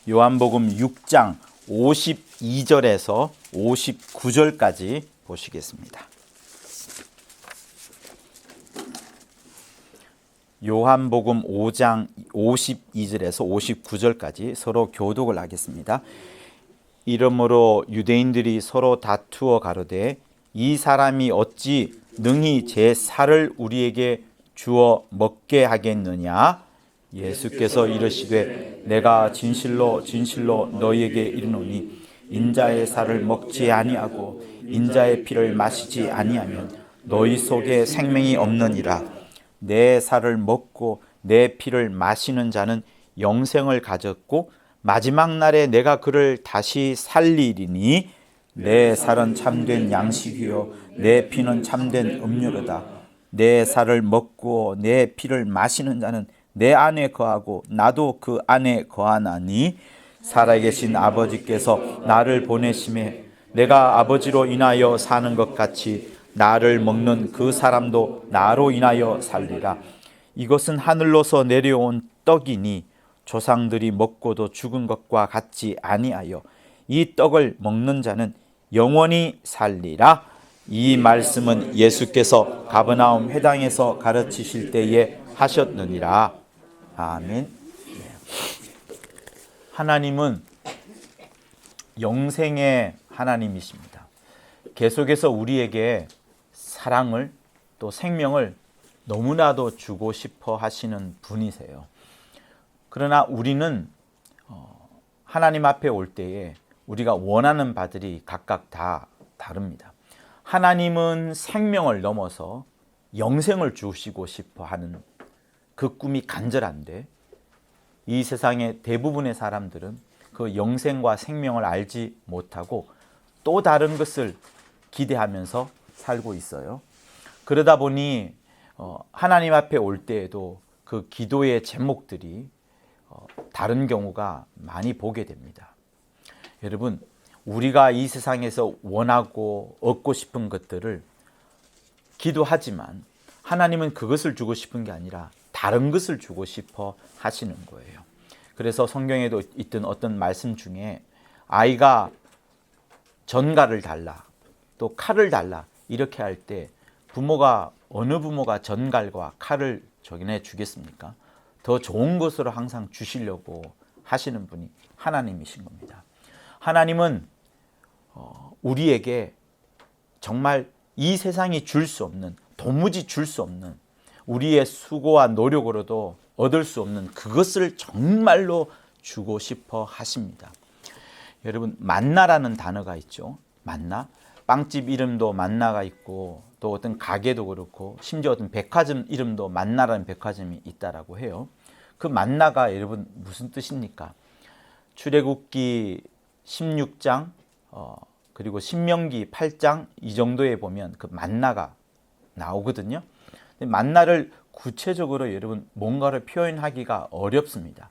요한복음 6장 52절에서 59절까지 보시겠습니다. 요한복음 5장 52절에서 59절까지 서로 교독을 하겠습니다. 이러므로 유대인들이 서로 다투어 가로되 이 사람이 어찌 능히 제 살을 우리에게 주어 먹게 하겠느냐. 예수께서 이르시되 내가 진실로 진실로 너희에게 이르노니 인자의 살을 먹지 아니하고 인자의 피를 마시지 아니하면 너희 속에 생명이 없느니라. 내 살을 먹고 내 피를 마시는 자는 영생을 가졌고 마지막 날에 내가 그를 다시 살리리니 내 살은 참된 양식이요 내 피는 참된 음료로다. 내 살을 먹고 내 피를 마시는 자는 내 안에 거하고 나도 그 안에 거하나니 살아계신 아버지께서 나를 보내심에 내가 아버지로 인하여 사는 것 같이 나를 먹는 그 사람도 나로 인하여 살리라. 이것은 하늘로서 내려온 떡이니 조상들이 먹고도 죽은 것과 같지 아니하여 이 떡을 먹는 자는 영원히 살리라. 이 말씀은 예수께서 가버나움 회당에서 가르치실 때에 하셨느니라. 아멘. 하나님은 영생의 하나님이십니다. 계속해서 우리에게 사랑을 또 생명을 너무나도 주고 싶어 하시는 분이세요. 그러나 우리는 하나님 앞에 올 때에 우리가 원하는 바들이 각각 다 다릅니다. 하나님은 생명을 넘어서 영생을 주시고 싶어 하는 그 꿈이 간절한데 이 세상의 대부분의 사람들은 그 영생과 생명을 알지 못하고 또 다른 것을 기대하면서 살고 있어요. 그러다 보니 하나님 앞에 올 때에도 그 기도의 제목들이 다른 경우가 많이 보게 됩니다. 여러분, 우리가 이 세상에서 원하고 얻고 싶은 것들을 기도하지만 하나님은 그것을 주고 싶은 게 아니라 다른 것을 주고 싶어 하시는 거예요. 그래서 성경에도 있던 어떤 말씀 중에 아이가 전갈을 달라 또 칼을 달라 이렇게 할 때 부모가 어느 부모가 전갈과 칼을 저기네 주겠습니까? 더 좋은 것으로 항상 주시려고 하시는 분이 하나님이신 겁니다. 하나님은 우리에게 정말 이 세상이 줄 수 없는, 도무지 줄 수 없는, 우리의 수고와 노력으로도 얻을 수 없는 그것을 정말로 주고 싶어 하십니다. 여러분, 만나라는 단어가 있죠. 만나. 빵집 이름도 만나가 있고 또 어떤 가게도 그렇고 심지어 어떤 백화점 이름도 만나라는 백화점이 있다라고 해요. 그 만나가 여러분 무슨 뜻입니까? 출애굽기 16장 그리고 신명기 8장 이 정도에 보면 그 만나가 나오거든요. 만나를 구체적으로 여러분 뭔가를 표현하기가 어렵습니다.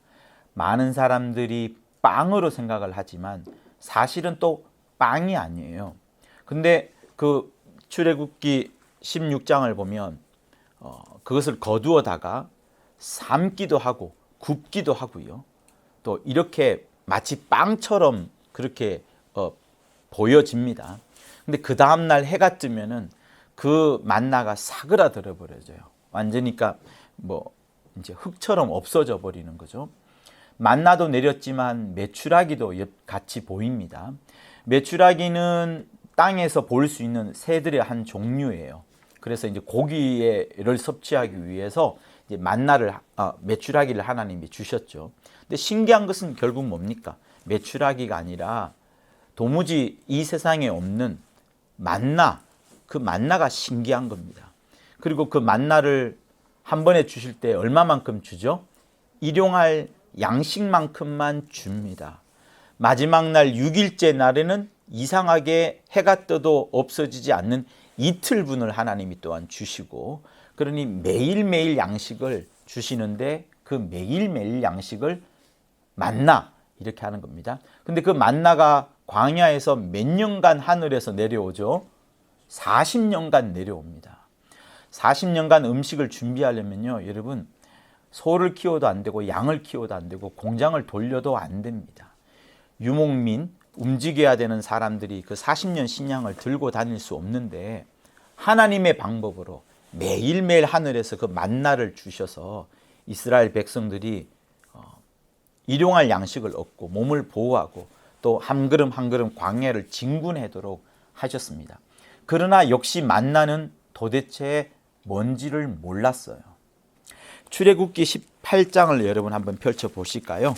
많은 사람들이 빵으로 생각을 하지만 사실은 또 빵이 아니에요. 근데 그 출애굽기 16장을 보면 그것을 거두어다가 삶기도 하고 굽기도 하고요. 또 이렇게 마치 빵처럼 그렇게 보여집니다. 근데 그 다음날 해가 뜨면은 그 만나가 사그라들어 버려져요. 완전히 뭐 이제 흙처럼 없어져 버리는 거죠. 만나도 내렸지만 메추라기도 같이 보입니다. 메추라기는 땅에서 볼 수 있는 새들의 한 종류예요. 그래서 이제 고기를 섭취하기 위해서 이제 메추라기를 하나님이 주셨죠. 근데 신기한 것은 결국 뭡니까? 메추라기가 아니라 도무지 이 세상에 없는 만나, 그 만나가 신기한 겁니다. 그리고 그 만나를 한 번에 주실 때 얼마만큼 주죠? 일용할 양식만큼만 줍니다. 마지막 날 6일째 날에는 이상하게 해가 떠도 없어지지 않는 이틀분을 하나님이 또한 주시고, 그러니 매일매일 양식을 주시는데 그 매일매일 양식을 만나 이렇게 하는 겁니다. 근데 그 만나가 광야에서 몇 년간 하늘에서 내려오죠? 40년간 내려옵니다. 40년간 음식을 준비하려면요, 여러분 소를 키워도 안 되고 양을 키워도 안 되고 공장을 돌려도 안 됩니다. 유목민, 움직여야 되는 사람들이 그 40년 식량을 들고 다닐 수 없는데 하나님의 방법으로 매일매일 하늘에서 그 만나를 주셔서 이스라엘 백성들이 일용할 양식을 얻고 몸을 보호하고 또 한 걸음 한 걸음 광야를 진군하도록 하셨습니다. 그러나 역시 만나는 도대체 뭔지를 몰랐어요. 출애굽기 18장을 여러분 한번 펼쳐 보실까요?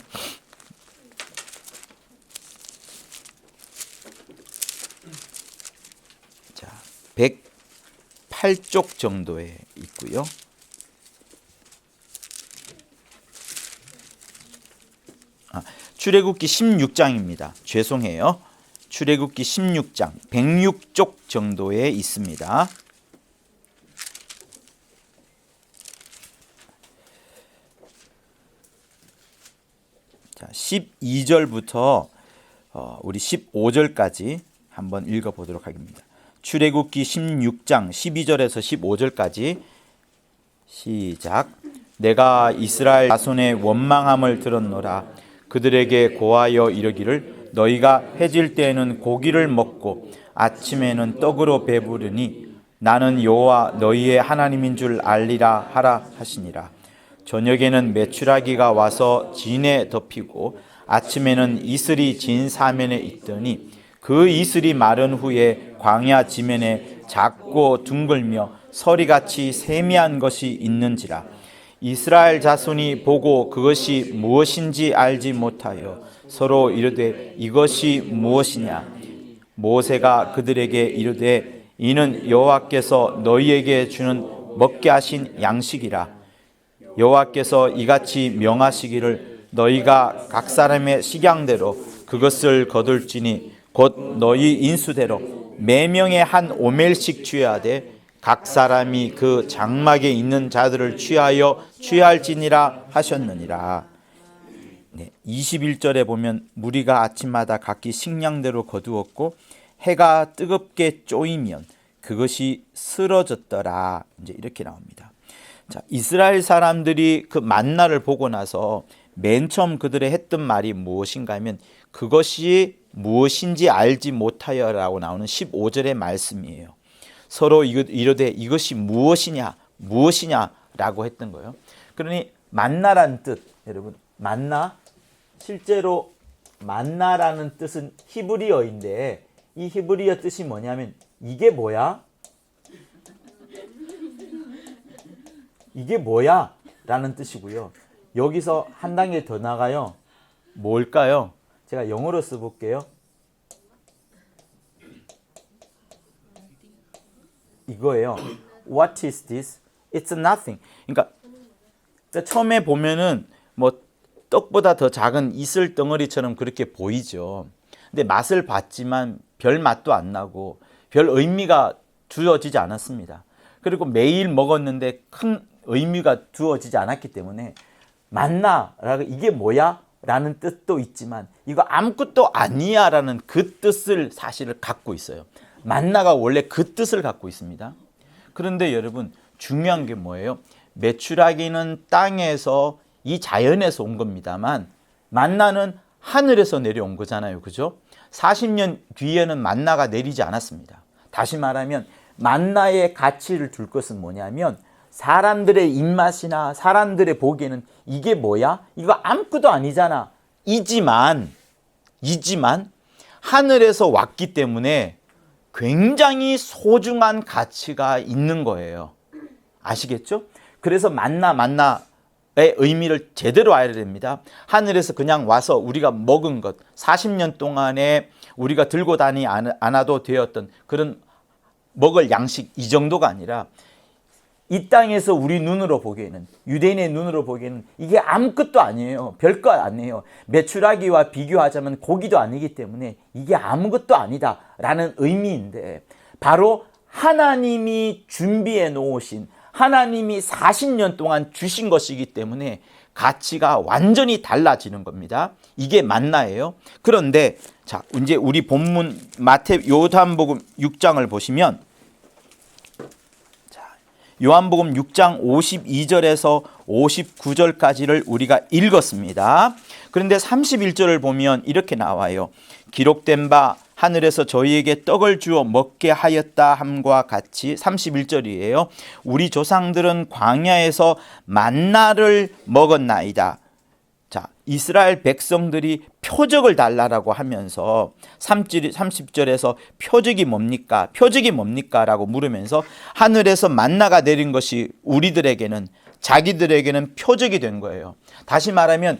자, 108쪽 정도에 있고요. 출애굽기 16장입니다. 죄송해요. 출애굽기 16장 106쪽 정도에 있습니다. 자, 12절부터 우리 15절까지 한번 읽어보도록 하겠습니다. 출애굽기 16장 12절에서 15절까지 시작. 내가 이스라엘 자손의 원망함을 들었노라. 그들에게 고하여 이르기를 너희가 해질 때에는 고기를 먹고 아침에는 떡으로 배부르니 나는 여호와 너희의 하나님인 줄 알리라 하라 하시니라. 저녁에는 메추라기가 와서 진에 덮이고 아침에는 이슬이 진 사면에 있더니 그 이슬이 마른 후에 광야 지면에 작고 둥글며 서리같이 세미한 것이 있는지라. 이스라엘 자손이 보고 그것이 무엇인지 알지 못하여 서로 이르되 이것이 무엇이냐. 모세가 그들에게 이르되 이는 여호와께서 너희에게 주는 먹게 하신 양식이라. 여호와께서 이같이 명하시기를 너희가 각 사람의 식양대로 그것을 거둘지니 곧 너희 인수대로 매명에 한 오멜씩 취하되 각 사람이 그 장막에 있는 자들을 취하여 취할지니라 하셨느니라. 21절에 보면 무리가 아침마다 각기 식량대로 거두었고 해가 뜨겁게 쪼이면 그것이 쓰러졌더라. 이제 이렇게 나옵니다. 자, 이스라엘 사람들이 그 만나를 보고 나서 맨 처음 그들의 했던 말이 무엇인가 하면 그것이 무엇인지 알지 못하여라고 나오는 15절의 말씀이에요. 서로 이르되 이것이 무엇이냐라고 했던 거예요. 그러니 만나란 뜻, 여러분 만나, 실제로 만나라는 뜻은 히브리어인데 이 히브리어 뜻이 뭐냐면 이게 뭐야? 이게 뭐야? 라는 뜻이고요. 여기서 한 단계 더 나가요. 뭘까요? 제가 영어로 써볼게요. 이거예요. What is this? It's nothing. 그러니까 처음에 보면은 뭐 떡보다 더 작은 이슬 덩어리처럼 그렇게 보이죠. 근데 맛을 봤지만 별 맛도 안 나고 별 의미가 두어지지 않았습니다. 그리고 매일 먹었는데 큰 의미가 두어지지 않았기 때문에 만나라고 이게 뭐야? 라는 뜻도 있지만 이거 아무것도 아니야 라는 그 뜻을 사실을 갖고 있어요. 만나가 원래 그 뜻을 갖고 있습니다. 그런데 여러분 중요한 게 뭐예요? 메추라기는 땅에서 이 자연에서 온 겁니다만 만나는 하늘에서 내려온 거잖아요. 그죠? 40년 뒤에는 만나가 내리지 않았습니다. 다시 말하면 만나의 가치를 둘 것은 뭐냐면 사람들의 입맛이나 사람들의 보기에는 이게 뭐야? 이거 아무것도 아니잖아. 이지만 하늘에서 왔기 때문에 굉장히 소중한 가치가 있는 거예요. 아시겠죠? 그래서 만나의 의미를 제대로 알아야 됩니다. 하늘에서 그냥 와서 우리가 먹은 것, 40년 동안에 우리가 들고 다니지 않아도 되었던 그런 먹을 양식 이 정도가 아니라 이 땅에서 우리 눈으로 보기에는, 유대인의 눈으로 보기에는 이게 아무것도 아니에요. 별거 아니에요. 메추라기와 비교하자면 고기도 아니기 때문에 이게 아무것도 아니다 라는 의미인데, 바로 하나님이 준비해 놓으신, 하나님이 40년 동안 주신 것이기 때문에 가치가 완전히 달라지는 겁니다. 이게 만나예요. 그런데 자, 이제 우리 본문 요한복음 6장을 보시면, 자, 요한복음 6장 52절에서 59절까지를 우리가 읽었습니다. 그런데 31절을 보면 이렇게 나와요. 기록된 바 하늘에서 저희에게 떡을 주어 먹게 하였다 함과 같이 31절이에요. 우리 조상들은 광야에서 만나를 먹었나이다. 자, 이스라엘 백성들이 표적을 달라고 하면서 30절에서 표적이 뭡니까? 표적이 뭡니까? 라고 물으면서 하늘에서 만나가 내린 것이 우리들에게는, 자기들에게는 표적이 된 거예요. 다시 말하면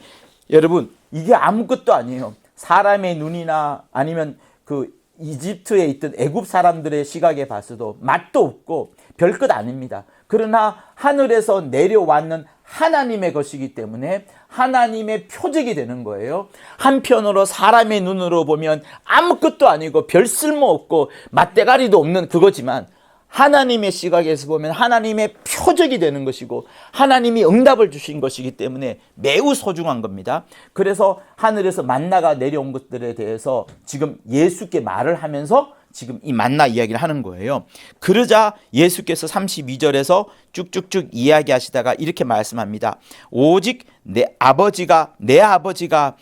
여러분, 이게 아무것도 아니에요. 사람의 눈이나 아니면 그 이집트에 있던 애굽 사람들의 시각에 봤어도 맛도 없고 별것 아닙니다. 그러나 하늘에서 내려왔는 하나님의 것이기 때문에 하나님의 표적이 되는 거예요. 한편으로 사람의 눈으로 보면 아무것도 아니고 별 쓸모없고 맛대가리도 없는 그거지만 하나님의 시각에서 보면 하나님의 표적이 되는 것이고 하나님이 응답을 주신 것이기 때문에 매우 소중한 겁니다. 그래서 하늘에서 만나가 내려온 것들에 대해서 지금 예수께 말을 하면서 지금 이 만나 이야기를 하는 거예요. 그러자 예수께서 32절에서 쭉쭉쭉 이야기하시다가 이렇게 말씀합니다. 오직 내 아버지가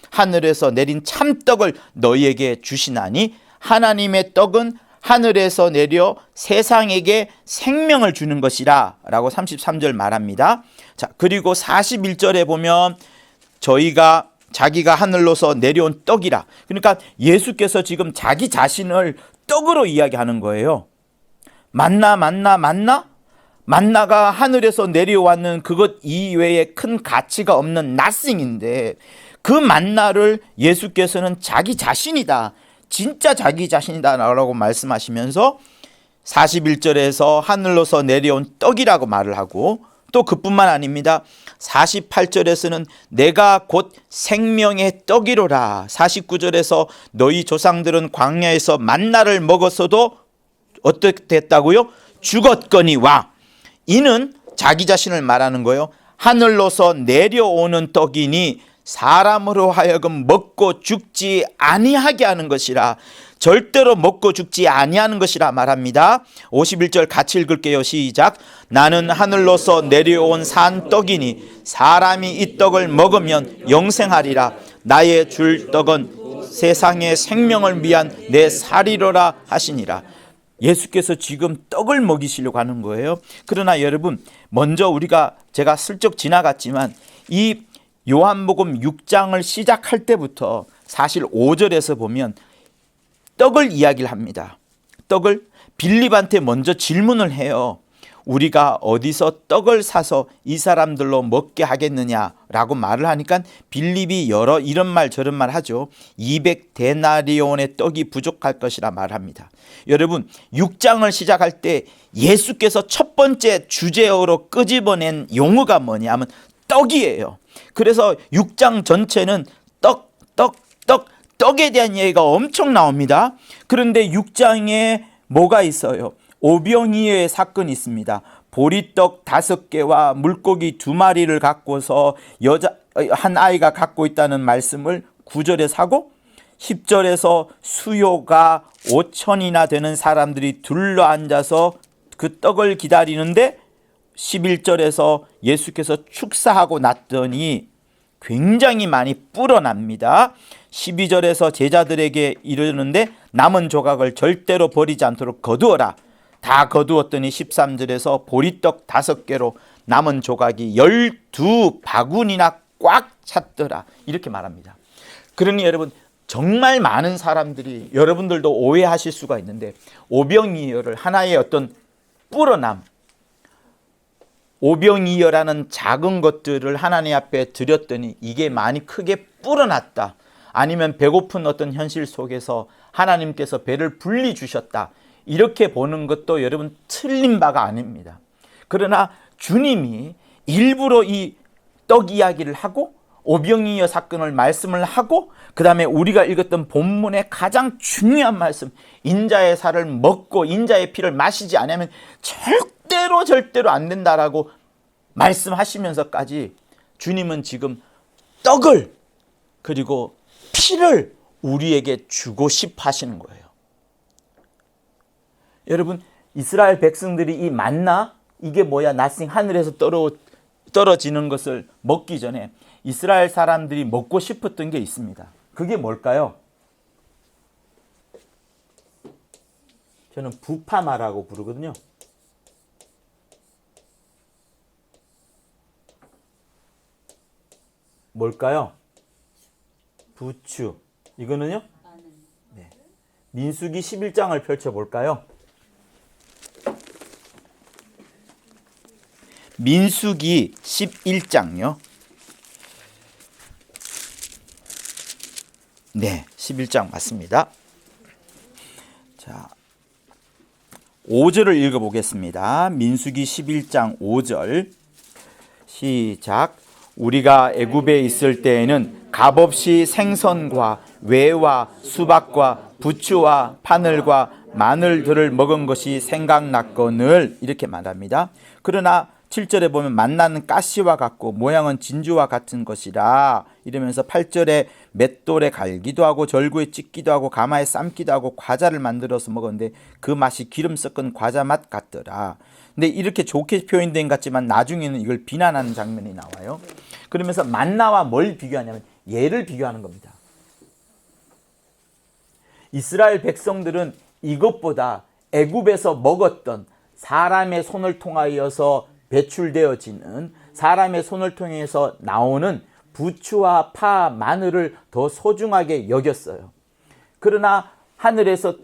하늘에서 내린 참떡을 너희에게 주시나니 하나님의 떡은 하늘에서 내려 세상에게 생명을 주는 것이라 라고 33절 말합니다. 자, 그리고 41절에 보면 자기가 하늘로서 내려온 떡이라. 그러니까 예수께서 지금 자기 자신을 떡으로 이야기하는 거예요. 만나가 하늘에서 내려왔는 그것 이외에 큰 가치가 없는 nothing인데 그 만나를 예수께서는 자기 자신이다. 진짜 자기 자신이다 라고 말씀하시면서 41절에서 하늘로서 내려온 떡이라고 말을 하고 또 그뿐만 아닙니다. 48절에서는 내가 곧 생명의 떡이로라. 49절에서 너희 조상들은 광야에서 만나를 먹었어도 어떻게 됐다고요? 죽었거니와. 이는 자기 자신을 말하는 거예요. 하늘로서 내려오는 떡이니 사람으로 하여금 먹고 죽지 아니하게 하는 것이라. 절대로 먹고 죽지 아니하는 것이라 말합니다. 51절 같이 읽을게요. 시작. 나는 하늘로서 내려온 산 떡이니 사람이 이 떡을 먹으면 영생하리라. 나의 줄 떡은 세상의 생명을 위한 내 살이로라 하시니라. 예수께서 지금 떡을 먹이시려고 하는 거예요. 그러나 여러분, 먼저 제가 슬쩍 지나갔지만 이 요한복음 6장을 시작할 때부터 사실 5절에서 보면 떡을 이야기를 합니다. 떡을 빌립한테 먼저 질문을 해요. 우리가 어디서 떡을 사서 이 사람들로 먹게 하겠느냐라고 말을 하니까 빌립이 이런 말 저런 말 하죠. 200데나리온의 떡이 부족할 것이라 말합니다. 여러분, 6장을 시작할 때 예수께서 첫 번째 주제어로 끄집어낸 용어가 뭐냐 하면 떡이에요. 그래서 6장 전체는 떡에 대한 얘기가 엄청 나옵니다. 그런데 6장에 뭐가 있어요? 오병이어의 사건이 있습니다. 보리떡 5개와 물고기 2마리를 갖고서 한 아이가 갖고 있다는 말씀을 9절에 하고 10절에서 수요가 5천이나 되는 사람들이 둘러앉아서 그 떡을 기다리는데 11절에서 예수께서 축사하고 났더니 굉장히 많이 불어납니다. 12절에서 제자들에게 이르는데 남은 조각을 절대로 버리지 않도록 거두어라. 다 거두었더니 13절에서 보리떡 5개로 남은 조각이 12바구니나 꽉 찼더라. 이렇게 말합니다. 그러니 여러분, 정말 많은 사람들이, 여러분들도 오해하실 수가 있는데 오병이어를 하나의 어떤 불어남, 오병이어라는 작은 것들을 하나님 앞에 드렸더니 이게 많이 크게 불어났다. 아니면 배고픈 어떤 현실 속에서 하나님께서 배를 불리 주셨다. 이렇게 보는 것도 여러분 틀린 바가 아닙니다. 그러나 주님이 일부러 이 떡 이야기를 하고 오병이어 사건을 말씀을 하고 그 다음에 우리가 읽었던 본문의 가장 중요한 말씀, 인자의 살을 먹고 인자의 피를 마시지 않으면 절대로 안 된다라고 말씀하시면서까지 주님은 지금 떡을 그리고 피를 우리에게 주고 싶어 하시는 거예요. 여러분, 이스라엘 백성들이 이 만나 이게 뭐야? nothing, 하늘에서 떨어지는 것을 먹기 전에 이스라엘 사람들이 먹고 싶었던 게 있습니다. 그게 뭘까요? 저는 부파마라고 부르거든요. 뭘까요? 부추. 이거는요? 네. 민수기 11장을 펼쳐볼까요? 민수기 11장요. 네, 11장 맞습니다. 자, 5절을 읽어보겠습니다. 민수기 11장 5절 시작. 우리가 애굽에 있을 때에는 값없이 생선과 외와 수박과 부추와 파늘과 마늘들을 먹은 것이 생각났거늘 이렇게 말합니다. 그러나 7절에 보면 만나는 가시와 같고 모양은 진주와 같은 것이라 이러면서 8절에 맷돌에 갈기도 하고 절구에 찢기도 하고 가마에 삶기도 하고 과자를 만들어서 먹었는데 그 맛이 기름 섞은 과자 맛 같더라. 근데 이렇게 좋게 표현된 것 같지만 나중에는 이걸 비난하는 장면이 나와요. 그러면서 만나와 뭘 비교하냐면 얘를 비교하는 겁니다. 이스라엘 백성들은 이것보다 애굽에서 먹었던 사람의 손을 통하여서 배출되어지는 사람의 손을 통해서 나오는 부추와 파, 마늘을 더 소중하게 여겼어요. 그러나 하늘에서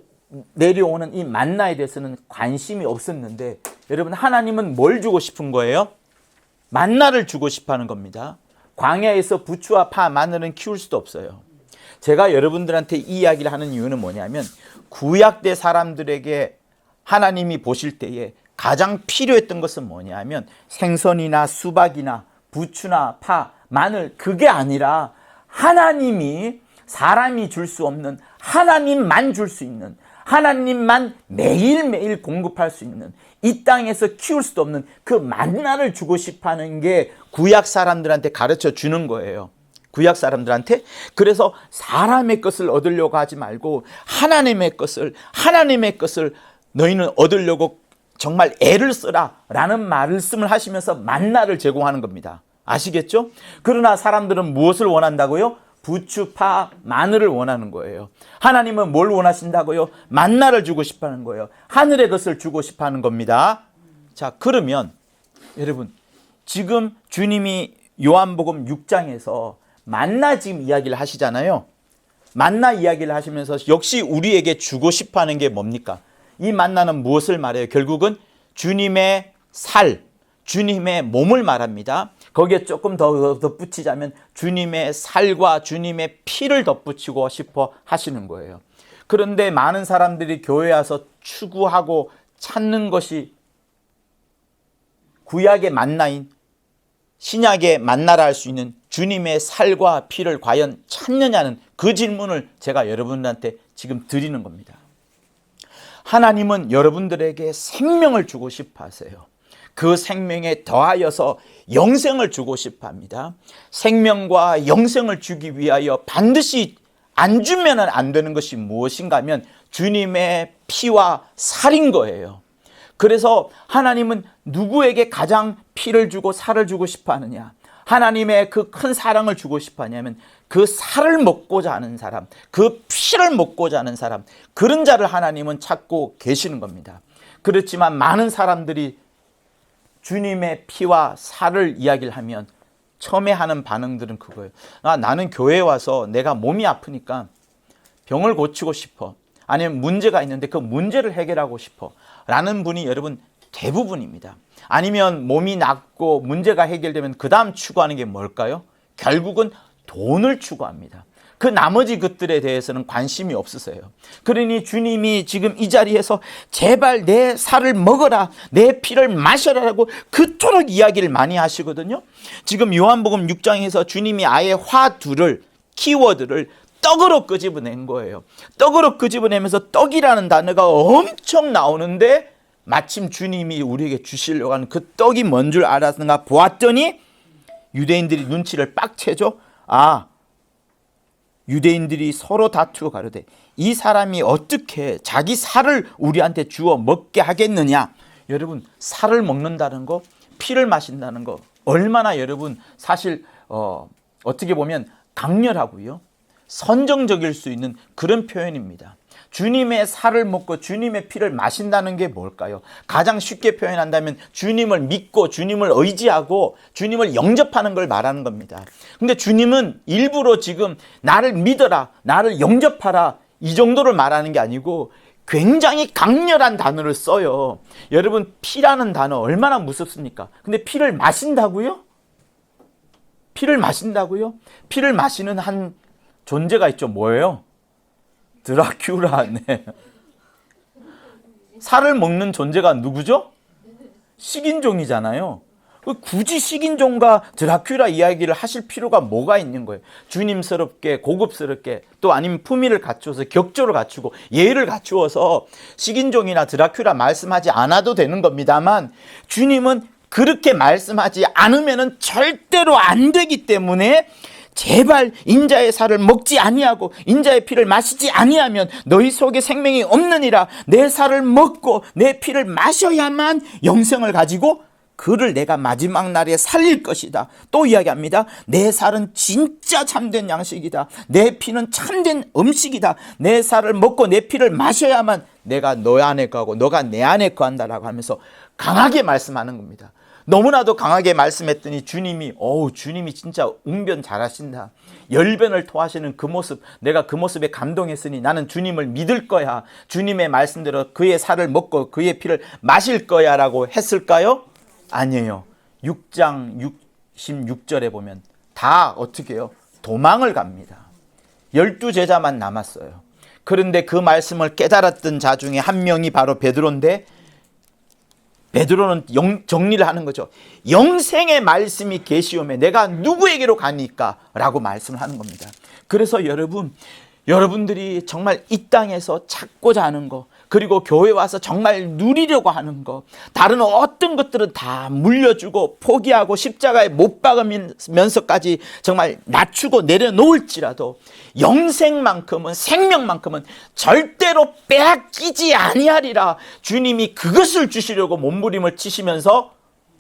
내려오는 이 만나에 대해서는 관심이 없었는데 여러분 하나님은 뭘 주고 싶은 거예요? 만나를 주고 싶어 하는 겁니다. 광야에서 부추와 파, 마늘은 키울 수도 없어요. 제가 여러분들한테 이 이야기를 하는 이유는 뭐냐면 구약대 사람들에게 하나님이 보실 때에 가장 필요했던 것은 뭐냐면 생선이나 수박이나 부추나 파, 마늘 그게 아니라 하나님이 사람이 줄 수 없는 하나님만 줄 수 있는 하나님만 매일매일 공급할 수 있는 이 땅에서 키울 수도 없는 그 만나를 주고 싶어하는 게 구약 사람들한테 가르쳐 주는 거예요. 구약 사람들한테. 그래서 사람의 것을 얻으려고 하지 말고 하나님의 것을 너희는 얻으려고 정말 애를 써라 라는 말씀을 하시면서 만나를 제공하는 겁니다. 아시겠죠? 그러나 사람들은 무엇을 원한다고요? 부추, 파, 마늘을 원하는 거예요. 하나님은 뭘 원하신다고요? 만나를 주고 싶어하는 거예요. 하늘의 것을 주고 싶어하는 겁니다. 자, 그러면 여러분 지금 주님이 요한복음 6장에서 만나 지금 이야기를 하시잖아요. 만나 이야기를 하시면서 역시 우리에게 주고 싶어하는 게 뭡니까? 이 만나는 무엇을 말해요? 결국은 주님의 살, 주님의 몸을 말합니다. 거기에 조금 더 덧붙이자면 주님의 살과 주님의 피를 덧붙이고 싶어 하시는 거예요. 그런데 많은 사람들이 교회에 와서 추구하고 찾는 것이 구약의 만나인 신약의 만나라 할 수 있는 주님의 살과 피를 과연 찾느냐는 그 질문을 제가 여러분들한테 지금 드리는 겁니다. 하나님은 여러분들에게 생명을 주고 싶어 하세요. 그 생명에 더하여서 영생을 주고 싶어 합니다. 생명과 영생을 주기 위하여 반드시 안 주면 안 되는 것이 무엇인가 하면 주님의 피와 살인 거예요. 그래서 하나님은 누구에게 가장 피를 주고 살을 주고 싶어 하느냐? 하나님의 그 큰 사랑을 주고 싶어 하냐면 그 살을 먹고자 하는 사람, 그 피를 먹고자 하는 사람, 그런 자를 하나님은 찾고 계시는 겁니다. 그렇지만 많은 사람들이 주님의 피와 살을 이야기를 하면 처음에 하는 반응들은 그거예요. 나는 교회에 와서 내가 몸이 아프니까 병을 고치고 싶어. 아니면 문제가 있는데 그 문제를 해결하고 싶어. 라는 분이 여러분 대부분입니다. 아니면 몸이 낫고 문제가 해결되면 그 다음 추구하는 게 뭘까요? 결국은 돈을 추구합니다. 그 나머지 것들에 대해서는 관심이 없으세요. 그러니 주님이 지금 이 자리에서 제발 내 살을 먹어라, 내 피를 마셔라라고 그토록 이야기를 많이 하시거든요. 지금 요한복음 6장에서 주님이 아예 화두를, 키워드를 떡으로 끄집어낸 거예요. 떡으로 끄집어내면서 떡이라는 단어가 엄청 나오는데 마침 주님이 우리에게 주시려고 하는 그 떡이 뭔 줄 알았는가 보았더니 유대인들이 눈치를 빡 채죠. 유대인들이 서로 다투어 가로되 이 사람이 어떻게 자기 살을 우리한테 주어 먹게 하겠느냐. 여러분 살을 먹는다는 거, 피를 마신다는 거 얼마나 여러분 사실 어떻게 보면 강렬하고요, 선정적일 수 있는 그런 표현입니다. 주님의 살을 먹고 주님의 피를 마신다는 게 뭘까요? 가장 쉽게 표현한다면 주님을 믿고 주님을 의지하고 주님을 영접하는 걸 말하는 겁니다. 근데 주님은 일부러 지금 나를 믿어라, 나를 영접하라 이 정도를 말하는 게 아니고 굉장히 강렬한 단어를 써요. 여러분 피라는 단어 얼마나 무섭습니까? 근데 피를 마신다고요? 피를 마신다고요? 피를 마시는 한 존재가 있죠. 뭐예요? 드라큘라. 네. 살을 먹는 존재가 누구죠? 식인종이잖아요. 굳이 식인종과 드라큘라 이야기를 하실 필요가 뭐가 있는 거예요? 주님스럽게 고급스럽게 또 아니면 품위를 갖추어서 격조를 갖추고 예의를 갖추어서 식인종이나 드라큘라 말씀하지 않아도 되는 겁니다만 주님은 그렇게 말씀하지 않으면 절대로 안 되기 때문에 제발 인자의 살을 먹지 아니하고 인자의 피를 마시지 아니하면 너희 속에 생명이 없느니라. 내 살을 먹고 내 피를 마셔야만 영생을 가지고 그를 내가 마지막 날에 살릴 것이다. 또 이야기합니다. 내 살은 진짜 참된 양식이다. 내 피는 참된 음식이다. 내 살을 먹고 내 피를 마셔야만 내가 너 안에 거하고 너가 내 안에 거한다라고 하면서 강하게 말씀하는 겁니다. 너무나도 강하게 말씀했더니 주님이 주님이 진짜 웅변 잘하신다. 열변을 토하시는 그 모습, 내가 그 모습에 감동했으니 나는 주님을 믿을 거야. 주님의 말씀대로 그의 살을 먹고 그의 피를 마실 거야 라고 했을까요? 아니에요. 6장 66절에 보면 다 어떻게 해요? 도망을 갑니다. 12제자만 남았어요. 그런데 그 말씀을 깨달았던 자 중에 한 명이 바로 베드로인데, 베드로는 정리를 하는 거죠. 영생의 말씀이 계시오매 내가 누구에게로 가니까 라고 말씀을 하는 겁니다. 그래서 여러분들이 정말 이 땅에서 찾고자 하는 거, 그리고 교회 와서 정말 누리려고 하는 거, 다른 어떤 것들은 다 물려주고 포기하고 십자가에 못 박으면서까지 정말 낮추고 내려놓을지라도 영생만큼은, 생명만큼은 절대로 빼앗기지 아니하리라. 주님이 그것을 주시려고 몸부림을 치시면서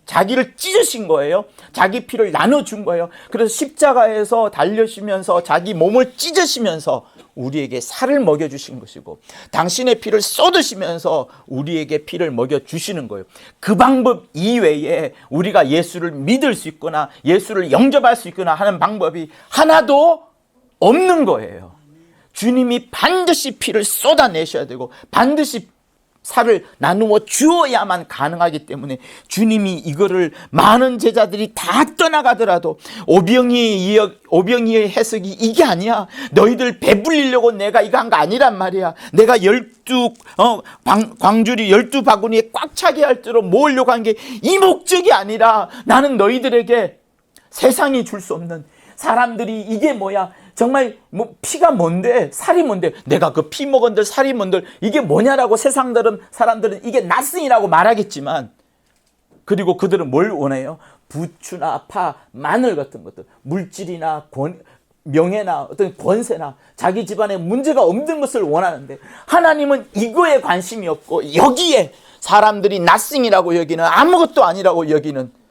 자기를 찢으신 거예요. 자기 피를 나눠준 거예요. 그래서 십자가에서 달려시면서 자기 몸을 찢으시면서 우리에게 살을 먹여주신 것이고, 당신의 피를 쏟으시면서 우리에게 피를 먹여주시는 거예요. 그 방법 이외에 우리가 예수를 믿을 수 있거나 예수를 영접할 수 있거나 하는 방법이 하나도 없는 거예요. 주님이 반드시 피를 쏟아내셔야 되고 반드시 살을 나누어 주어야만 가능하기 때문에 주님이 이거를 많은 제자들이 다 떠나가더라도 오병이의 해석이 이게 아니야. 너희들 배불리려고 내가 이거 한 거 아니란 말이야. 내가 광주리 12바구니에 꽉 차게 할 대로 모으려고 한 게 이 목적이 아니라 나는 너희들에게 세상이 줄 수 없는, 사람들이 이게 뭐야, 정말 피가 뭔데 살이 뭔데, 내가 그 피 먹은들 살이 뭔들 이게 뭐냐라고 사람들은 이게 낫승이라고 말하겠지만, 그리고 그들은 뭘 원해요? 부추나 파, 마늘 같은 것들, 물질이나 명예나 어떤 권세나 자기 집안에 문제가 없는 것을 원하는데, 하나님은 이거에 관심이 없고 여기에 사람들이 낫승이라고 여기는, 아무것도 아니라고 여기는,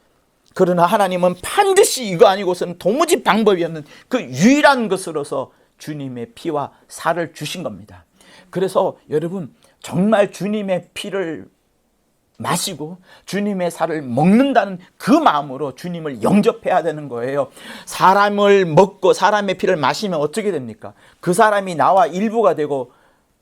그러나 하나님은 반드시 이거 아니고서는 도무지 방법이 없는 그 유일한 것으로서 주님의 피와 살을 주신 겁니다. 그래서 여러분 정말 주님의 피를 마시고 주님의 살을 먹는다는 그 마음으로 주님을 영접해야 되는 거예요. 사람을 먹고 사람의 피를 마시면 어떻게 됩니까? 그 사람이 나와 일부가 되고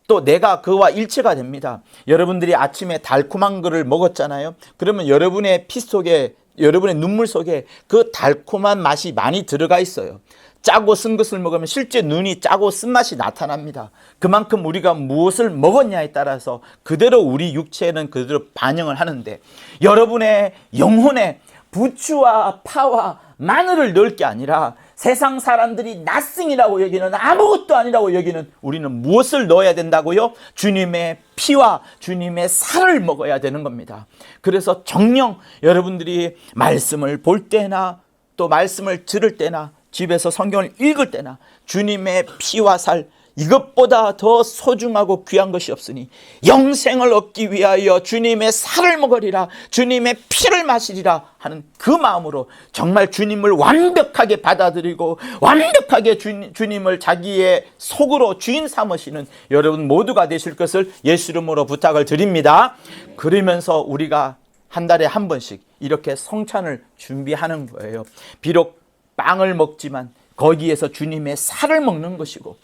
또 내가 그와 일체가 됩니다. 여러분들이 아침에 달콤한 거를 먹었잖아요. 그러면 여러분의 피 속에, 여러분의 눈물 속에 그 달콤한 맛이 많이 들어가 있어요. 짜고 쓴 것을 먹으면 실제 눈이 짜고 쓴맛이 나타납니다. 그만큼 우리가 무엇을 먹었냐에 따라서 그대로 우리 육체는 그대로 반영을 하는데, 여러분의 영혼에 부추와 파와 마늘을 넣을 게 아니라 세상 사람들이 낫승이라고 여기는, 아무것도 아니라고 여기는 우리는 무엇을 넣어야 된다고요? 주님의 피와 주님의 살을 먹어야 되는 겁니다. 그래서 정녕 여러분들이 말씀을 볼 때나 또 말씀을 들을 때나 집에서 성경을 읽을 때나 주님의 피와 살, 이것보다 더 소중하고 귀한 것이 없으니 영생을 얻기 위하여 주님의 살을 먹으리라, 주님의 피를 마시리라 하는 그 마음으로 정말 주님을 완벽하게 받아들이고 완벽하게 주님을 자기의 속으로 주인 삼으시는 여러분 모두가 되실 것을 예수 이름으로 부탁을 드립니다. 그러면서 우리가 한 달에 한 번씩 이렇게 성찬을 준비하는 거예요. 비록 빵을 먹지만 거기에서 주님의 살을 먹는 것이고,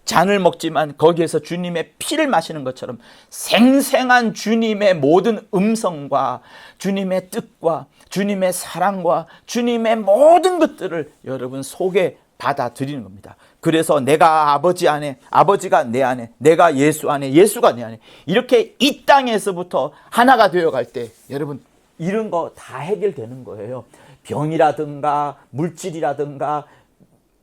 잔을 먹지만 거기에서 주님의 피를 마시는 것처럼 생생한 주님의 모든 음성과 주님의 뜻과 주님의 사랑과 주님의 모든 것들을 여러분 속에 받아들이는 겁니다. 그래서 내가 아버지 안에, 아버지가 내 안에, 내가 예수 안에, 예수가 내 안에, 이렇게 이 땅에서부터 하나가 되어갈 때 여러분 이런 거 다 해결되는 거예요. 병이라든가 물질이라든가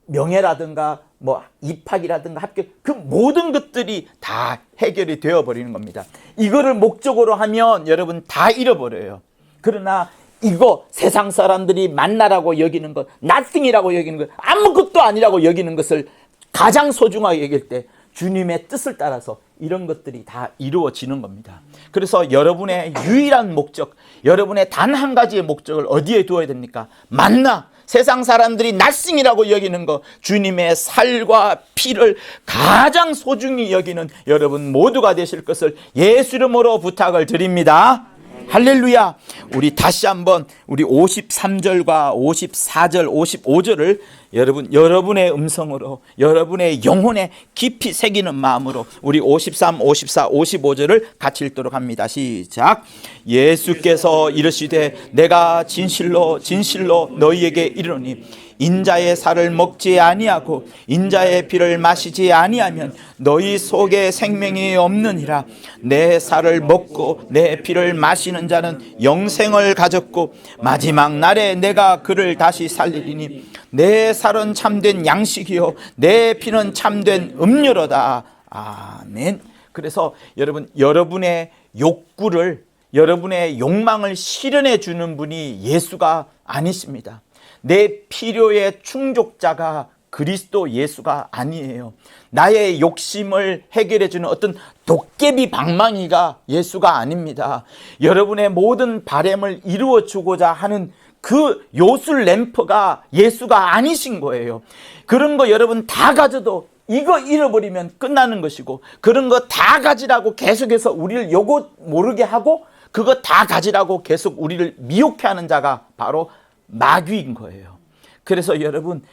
명예라든가 뭐 입학이라든가 합격, 그 모든 것들이 다 해결이 되어버리는 겁니다. 이거를 목적으로 하면 여러분 다 잃어버려요. 그러나 이거 세상 사람들이 만나라고 여기는 것, nothing이라고 여기는 것, 아무것도 아니라고 여기는 것을 가장 소중하게 여길 때 주님의 뜻을 따라서 이런 것들이 다 이루어지는 겁니다. 그래서 여러분의 유일한 목적, 여러분의 단 한 가지의 목적을 어디에 두어야 됩니까? 만나, 세상 사람들이 nothing이라고 여기는 것, 주님의 살과 피를 가장 소중히 여기는 여러분 모두가 되실 것을 예수 이름으로 부탁을 드립니다. 할렐루야. 우리 다시 한번 우리 53절과 54절, 55절을 여러분의 음성으로 여러분의 영혼에 깊이 새기는 마음으로 우리 53, 54, 55절을 같이 읽도록 합니다. 시작. 예수께서 이르시되 내가 진실로 진실로 너희에게 이르노니 인자의 살을 먹지 아니하고 인자의 피를 마시지 아니하면 너희 속에 생명이 없느니라. 내 살을 먹고 내 피를 마시는 자는 영생을 가졌고 마지막 날에 내가 그를 다시 살리리니 내 살은 참된 양식이요 내 피는 참된 음료로다. 아멘. 그래서 여러분, 여러분의 욕구를, 여러분의 욕망을 실현해 주는 분이 예수가 아니십니다. 내 필요의 충족자가 그리스도 예수가 아니에요. 나의 욕심을 해결해 주는 어떤 도깨비 방망이가 예수가 아닙니다. 여러분의 모든 바램을 이루어 주고자 하는 그 요술 램프가 예수가 아니신 거예요. 그런 거 여러분 다 가져도 이거 잃어버리면 끝나는 것이고, 그런 거 다 가지라고 계속해서 우리를 요거 모르게 하고 그거 다 가지라고 계속 우리를 미혹해 하는 자가 바로 마귀인 거예요. 그래서 여러분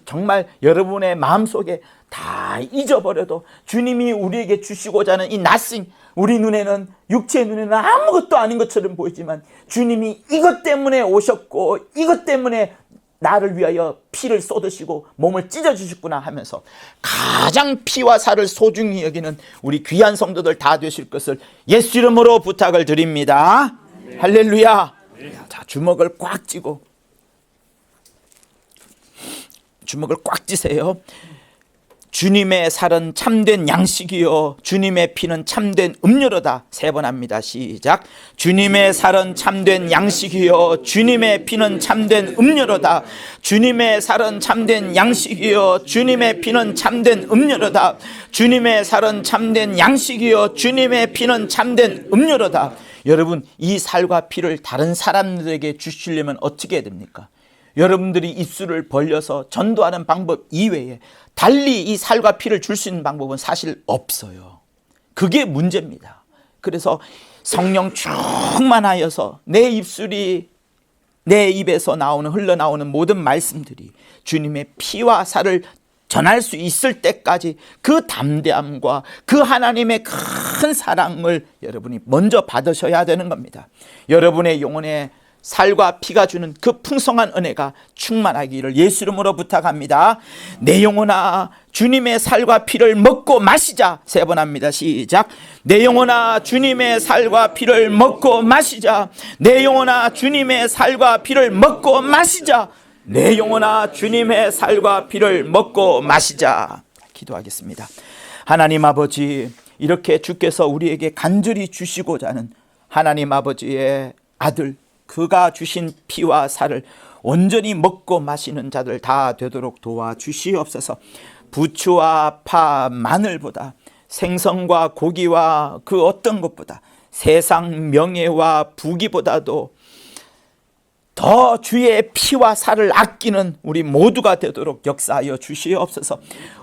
정말 여러분의 마음속에 다 잊어버려도 주님이 우리에게 주시고자 하는 이 nothing, 우리 눈에는, 육체의 눈에는 아무것도 아닌 것처럼 보이지만 주님이 이것 때문에 오셨고 이것 때문에 나를 위하여 피를 쏟으시고 몸을 찢어주셨구나 하면서 가장 피와 살을 소중히 여기는 우리 귀한 성도들 다 되실 것을 예수 이름으로 부탁을 드립니다. 네. 할렐루야. 네. 자, 주먹을 꽉 쥐고, 주먹을 꽉 쥐세요. 주님의 살은 참된 양식이요 주님의 피는 참된 음료로다. 3번 합니다. 시작. 주님의 살은 참된 양식이요 주님의 피는 참된 음료로다. 주님의 살은 참된 양식이요 주님의 피는 참된 음료로다. 주님의 살은 참된 양식이요 주님의 피는 참된 음료로다. 여러분, 이 살과 피를 다른 사람들에게 주시려면 어떻게 해야 됩니까? 여러분들이 입술을 벌려서 전도하는 방법 이외에 달리 이 살과 피를 줄 수 있는 방법은 사실 없어요. 그게 문제입니다. 그래서 성령 충만하여서 내 입술이, 내 입에서 흘러나오는 모든 말씀들이 주님의 피와 살을 전할 수 있을 때까지 그 담대함과 그 하나님의 큰 사랑을 여러분이 먼저 받으셔야 되는 겁니다. 여러분의 영혼에 살과 피가 주는 그 풍성한 은혜가 충만하기를 예수 이름으로 부탁합니다. 내 영혼아 주님의 살과 피를 먹고 마시자. 3번 합니다. 시작. 내 영혼아 주님의 살과 피를 먹고 마시자. 내 영혼아 주님의 살과 피를 먹고 마시자. 내 영혼아 주님의 살과 피를 먹고 마시자. 기도하겠습니다. 하나님 아버지, 이렇게 주께서 우리에게 간절히 주시고자 하는 하나님 아버지의 아들, 그가 주신 피와 살을 온전히 먹고 마시는 자들 다 되도록 도와주시옵소서. 부추와 파, 마늘보다 생선과 고기와 그 어떤 것보다 세상 명예와 부귀보다도 더 주의 피와 살을 아끼는 우리 모두가 되도록 역사하여 주시옵소서.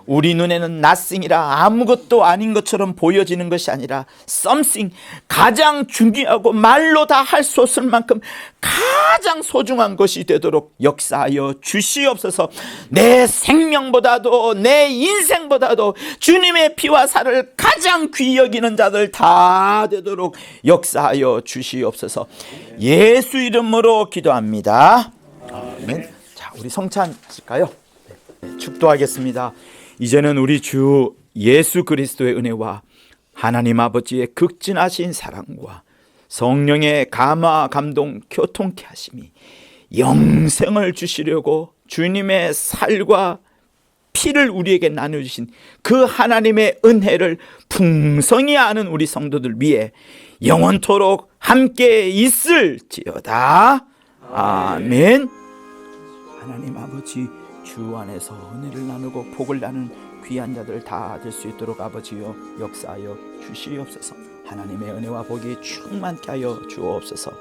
우리 눈에는 nothing이라 아무것도 아닌 것처럼 보여지는 것이 아니라 something, 가장 중요하고 말로 다 할 수 없을 만큼 가장 소중한 것이 되도록 역사하여 주시옵소서. 내 생명보다도 내 인생보다도 주님의 피와 살을 가장 귀히 여기는 자들 다 되도록 역사하여 주시옵소서. 예수 이름으로 기도합니다. 아멘. 자, 우리 성찬 하실까요? 네, 축도하겠습니다. 이제는 우리 주 예수 그리스도의 은혜와 하나님 아버지의 극진하신 사랑과 성령의 감화 감동 교통케 하심이 영생을 주시려고 주님의 살과 피를 우리에게 나눠주신 그 하나님의 은혜를 풍성히 아는 우리 성도들 위해 영원토록 함께 있을지어다. 아멘. 하나님 아버지, 주 안에서 은혜를 나누고 복을 나누는 귀한 자들 다 될 수 있도록 아버지여 역사하여 주시옵소서. 하나님의 은혜와 복이 충만케 하여 주옵소서.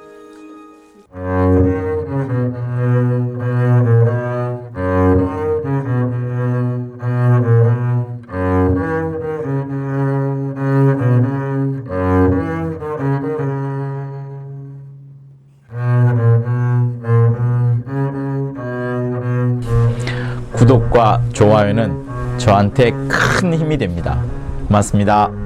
구독과 좋아요는 저한테 큰 힘이 됩니다. 고맙습니다.